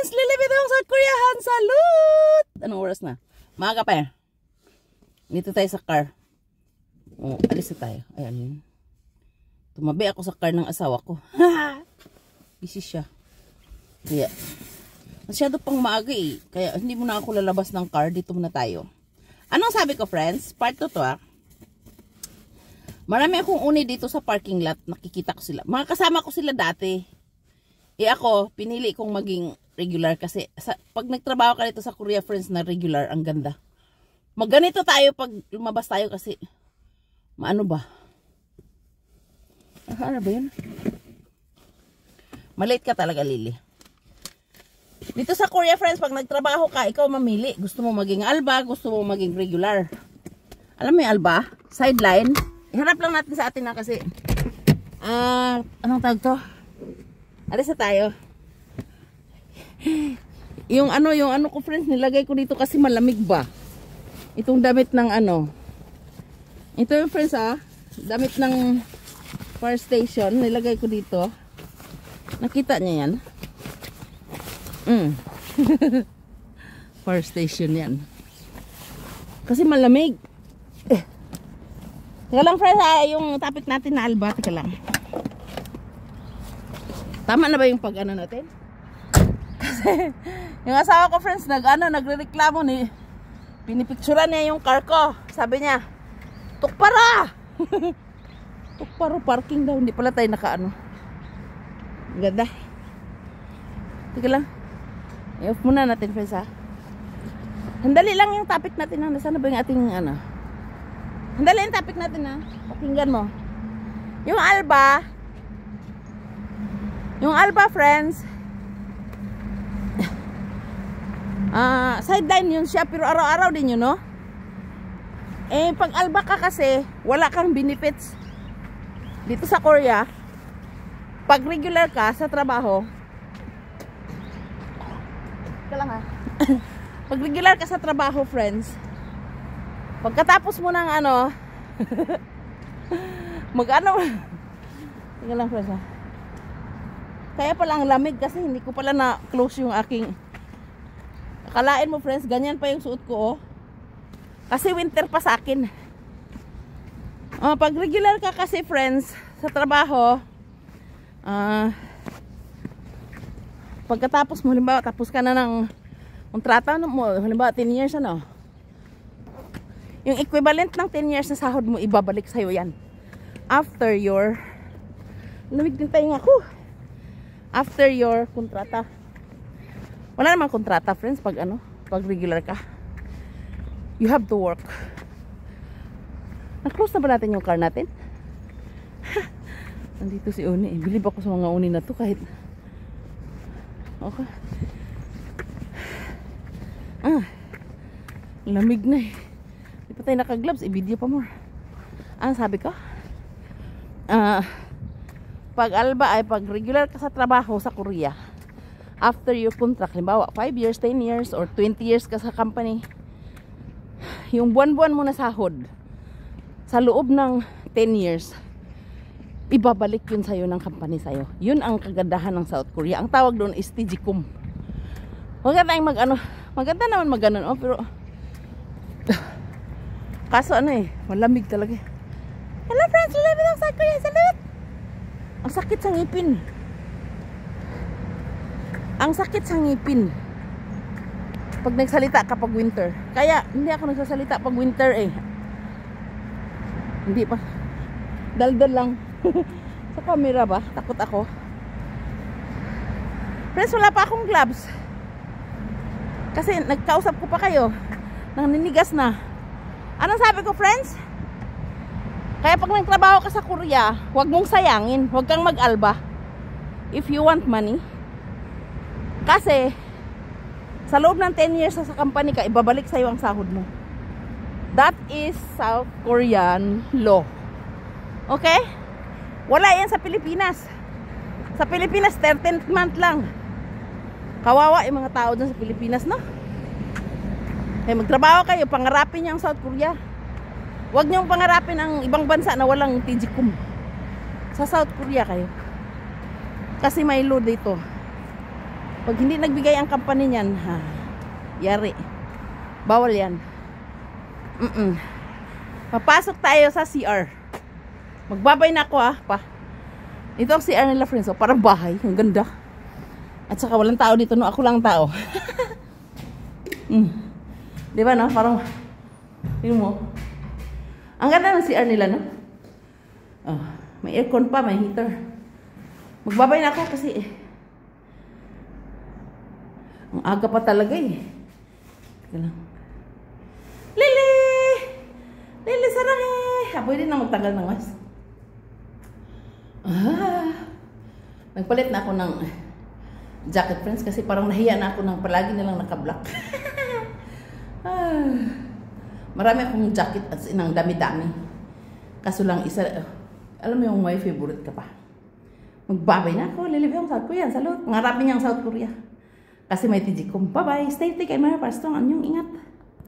friends, lilipit ako sa Koreahan. Salud! Anong oras na? Maaga pa yan. Dito tayo sa car. Oh, alis na tayo. Ayan. Tumabi ako sa car ng asawa ko. Busy siya. Kaya, masyado pang maaga eh. Kaya hindi mo na ako lalabas ng car. Dito muna tayo. Anong sabi ko, friends? Part 2 to ah. Marami akong uni dito sa parking lot. Nakikita ko sila. Mga kasama ko sila dati. Ako, pinili kong maging regular kasi pag nagtrabaho ka dito sa Korea, friends, na regular, ang ganda. Magganito tayo pag lumabas tayo kasi maano ba? Ano ba yun? Malate ka talaga, Lily. Dito sa Korea, friends, pag nagtrabaho ka, ikaw mamili. Gusto mo maging alba, gusto mo maging regular. Alam mo yung alba? Sideline. Iharap lang natin sa atin na kasi anong tawag to? Alis na tayo. Yung ano ko, friends, nilagay ko dito kasi malamig ba. Itong damit ng ano. Ito yung, friends, damit ng fire station, nilagay ko dito. Nakita niya yan? Fire station yan. Kasi malamig. Teka lang, friends, yung topic natin na alba. Teka lang. Tama na ba yung pag-ano natin? Kasi yung asawa ko, friends, nagre-reklamo ni pinipicturean niya yung car ko. Sabi niya, tukpara! Tukparo parking daw. Hindi pala tayo nakaano. Ganda. Teka lang. I-off muna natin, friends, ha. Handali lang yung topic natin, ha. Nasaan na ba yung ating ano? Handali yung topic natin, ha. Pakinggan mo. Yung alba, friends, sideline yun siya, pero araw-araw din yun, no? Pag alba ka kasi, wala kang benefits. Dito sa Korea, pag regular ka sa trabaho, pag regular ka sa trabaho, friends, pagkatapos mo ng ano, tingnan lang, friends, ha? Kaya pala ang lamig kasi hindi ko pala na-close yung aking. Akalain mo, friends, ganyan pa yung suot ko, oh. Kasi winter pa sa akin. Pag regular ka kasi, friends, sa trabaho, pagkatapos mo, halimbawa, tapos ka na ng kontrata mo, halimbawa 10 years, ano, yung equivalent ng 10 years na sahod mo, ibabalik sa'yo yan. After your, lamig din tayo nga, after your kontrata. Wala namang kontrata, friends, pag regular ka. You have to work. Na-close na ba natin yung car natin? Nandito si Uni. Bilib ako sa mga Uni na to kahit. Okay. Lamig na eh. Di pa tayo naka-gloves. I-video pa more. Sabi ko? Pag alba ay pag regular ka sa trabaho sa Korea, after your contract, halimbawa 5 years, 10 years, or 20 years ka sa company, yung buwan-buwan mo na sahod sa loob ng 10 years, ibabalik yun sa'yo ng company sa'yo. Yun ang kagandahan ng South Korea. Ang tawag doon is Tijikum. Huwag tayong maganda naman maganon, pero kaso malamig talaga. Hello, friends, live in South Korea. Salud! Ang sakit sa ngipin. Ang sakit sa ngipin. Pag nagsalita kapag winter. Kaya hindi ako nagsasalita pag winter eh. Hindi pa. Daldal lang. Sa camera ba? Takot ako. Friends, wala pa akong gloves. Kasi nagkausap ko pa kayo. Naninigas na. Anong sabi ko, friends? Kaya pag nagtrabaho ka sa Korea, huwag mong sayangin. Huwag kang mag-alba. If you want money. Kasi, sa loob ng 10 years sa company ka, ibabalik sa'yo ang sahod mo. That is South Korean law. Okay? Wala yan sa Pilipinas. Sa Pilipinas, 13th month lang. Kawawa yung mga tao dyan sa Pilipinas, no? Kaya magtrabaho kayo, pangarapin niyo ang South Korea. Huwag niyong pangarapin ang ibang bansa na walang Tijikum. Sa South Korea kayo. Kasi may law dito. Pag hindi nagbigay ang company niyan, ha, yari. Bawal yan. Papasok tayo sa CR. Magbabay na ako pa. Ito ang CR nila, friends. Parang bahay. Ang ganda. At saka walang tao dito, no? Ako lang tao. Di ba, no? Parang, yun mo. Ang ganda ng CR nila, no? Oh, may aircon pa, may heater. Magbabay na ako kasi ang aga pa talaga Lili! Lili, sarang pwede na magtanggal ng mask. Nagpalit na ako ng jacket, friends, kasi parang nahiya na ako ng palagi nilang naka-black. Marami akong jacket at inang dami-dami. Kaso lang isa, alam mo yung may favorite ka pa. Magbabay na ako, lilibig ang South Korea. Salud, pangarapin niyang South Korea. Kasi may TG ko. Bye-bye, stay take care, mga pastong, anyong ingat.